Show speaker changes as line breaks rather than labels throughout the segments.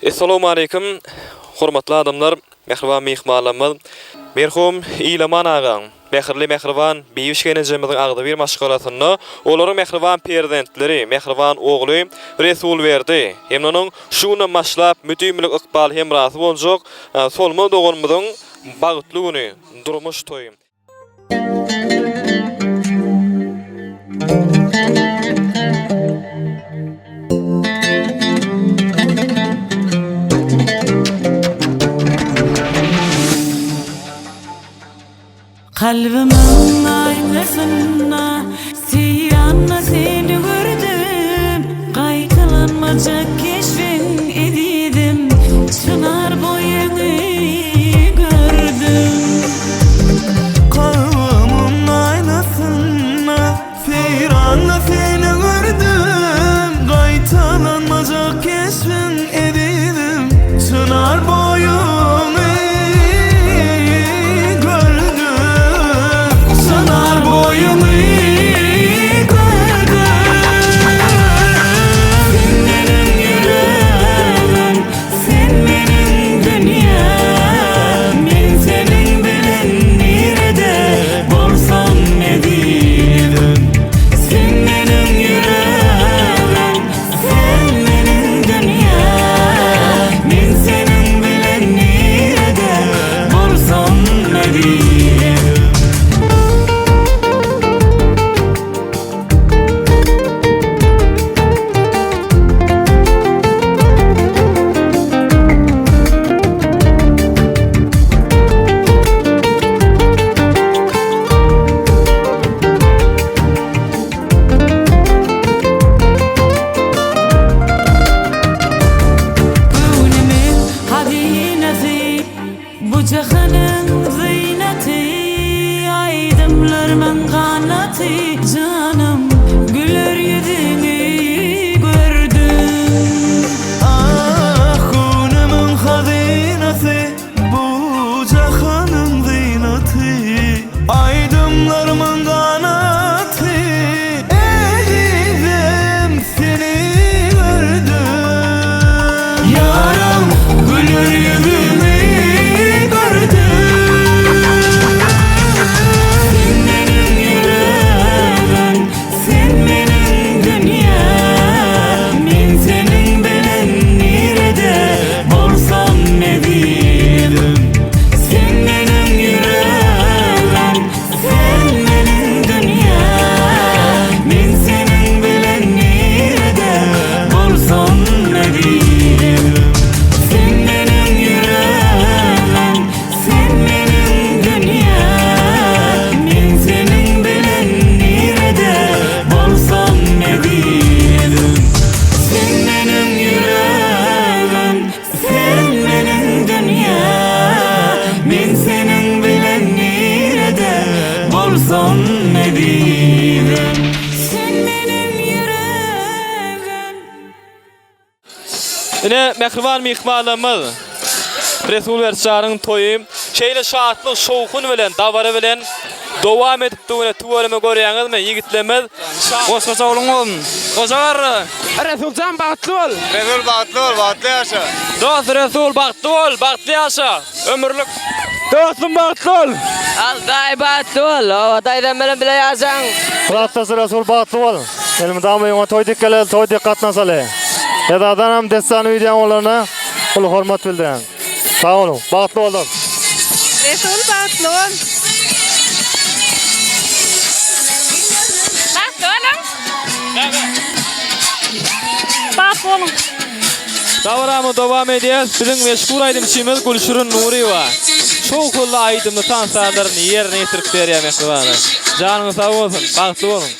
Assalamu alaykum, hormatly adamlar, mehriban mehmanlarymyz. Merhum İlaman agam, mehriban beýiş genejimiziň agda bir maşgalatyny, olaryň mehriban prezidentleri, mehriban ogly RESULBERDI, hem onuň şuna maşlap müdümlik ykbal hemrasy boljak SOLMAZ dogunmyzyň Bagtly güni durmuş toýy.
Kalbimin aynasına siyana seni gördüm, qaytalanmacak keşfin edidim, çınar boyunu gördüm.
Kalbimin aynasına siyana seni gördüm, qaytalanmacak keşfin edidim, çınar boyunu canım güler yüzünü gördüm. Ah kunumun hazinesi, bu cahanın zineti, aydımlarımın kanatı, elim seni gördüm. Yaram güler yüzünü gördüm.
Ine mehriban mehmanlarymyz RESULBERDI'ň toýy şeýle şatlyk şowkun bilen, dabary bilen dowam edip döwlet tuwalmy görýäňizmi ýigitlerimiz?
Osman oğlum. Ozar. Resulcan Bagtly ol.
Resul Bagtly yaşa.
Dost Resul Bagtly yaşa. Ömürlük
Dostum Bagtly ol.
Alday Bagtly ol. Odaydan bilen bile ýazaň.
Muratdas Resul Bagtly ol. Elmi damaýyňa toýdyk gelel, toýdyk gatnaşaly. Edadan hem dessan video olarına ul hormat bildiren. Sağ olun. Bagtly oldum.
Resul Bagtly ol. Bagtly ol.
Davramy dowam edýär. Biziň meşhur aydymçymyz GULSHIRIN NURYYEWA. Şow kully aydymly tansalarny ýerine ýetirip berýär mehriban. Janyňyz sag bolsun. Bagtly bolun.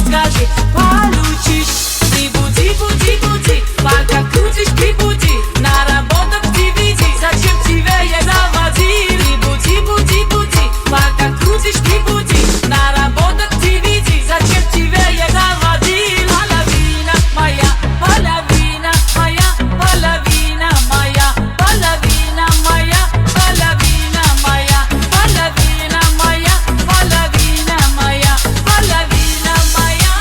Скажи, получишь. Ти-бу-ти-бу-ти-бу-ти, пока крутишь би-бу-ти, на работу к DVD. Зачем тебя я заводил? Ти-бу-ти-бу-ти-бу-ти, пока крутишь би-бу-ти, на работу к DVD. Зачем тебя я заводил? Половина моя, половина моя, половина моя, половина моя, половина моя, половина моя, половина моя, половина моя.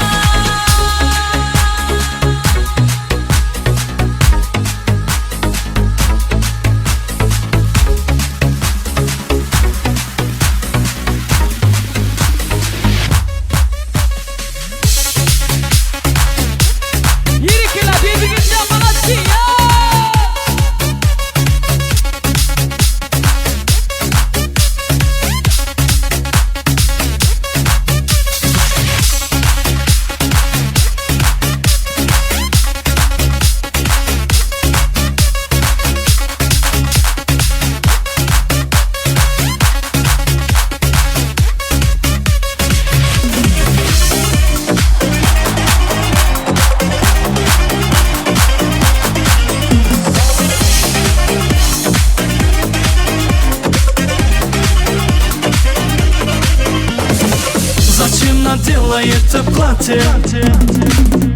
делает платье?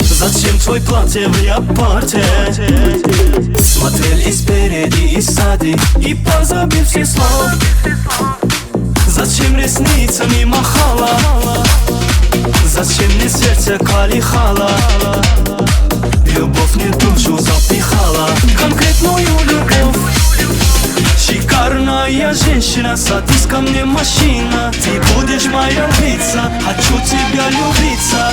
Зачем твой платье в леопарде? Смотрели спереди и сзади и позабив все слов. Зачем ресницами махала? Зачем мне сердце колихала? Любовь не душу запихала, конкретную любовь. Шикарная женщина, садись ко мне машина. Ты будешь моя львица, хочу тебя любиться.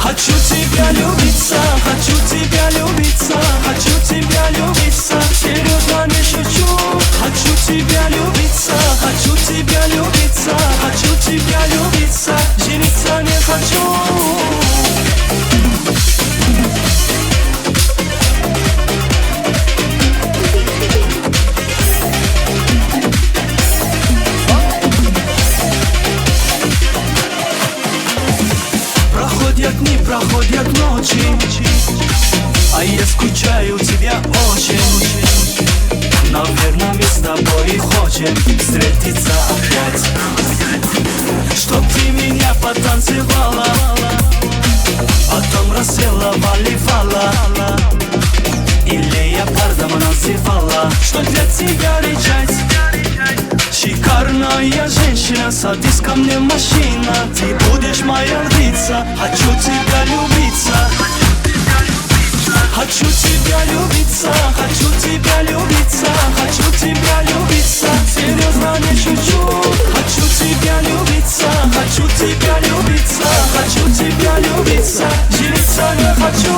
Хочу тебя любиться, хочу тебя любиться, хочу тебя любиться. Серьезно не шучу. Хочу тебя любиться, хочу тебя любиться, хочу тебя любиться. Жениться не хочу. Проходят дни, проходят ночи, а я скучаю тебя очень. Наверное, мы с тобой хотим встретиться опять, чтоб ты меня потанцевала, потом расцеловала, или я пардом называла, что для тебя рычать. Шикарная женщина, садись ко мне машина. Ты будешь моя львица, хочу тебя любиться. Хочу тебя любиться, хочу тебя любиться, хочу тебя любиться. Серьезно не шучу. Хочу тебя любиться, хочу тебя любиться, хочу тебя любиться. Жениться не хочу.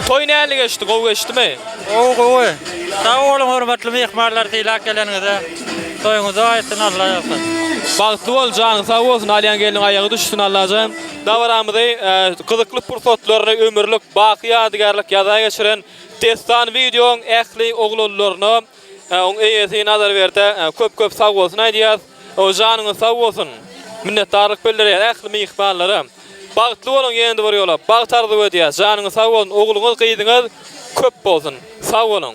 Toy näli geçdi, gow geçdimi?
Oy. Sağ olun hörmetli mehmanlar, tilak gelenize. Toyunuza ayetsin Allah yapsın.
Bagtly bol, janyň sag bolsun, alýan gelin aýagy düşsün Allah'ım. Dawaramyzy gyzykly pursatlaryny ömürlük baqy ýadygarlyk ýaza geçiren Dessan video ähli oglanlaryna oň eýesi nazar berde köp sag bolsun aýdýar. O janyňy sag bolsun. Minnetdarlyk bildirýär ähli mehmanlara. Bagtly bolun ýeňde bir ýola. Bag tardy ödýär. Janyňy sag bolun, ogluňyz gyýdyňyz köp bolsun. Sag bolun.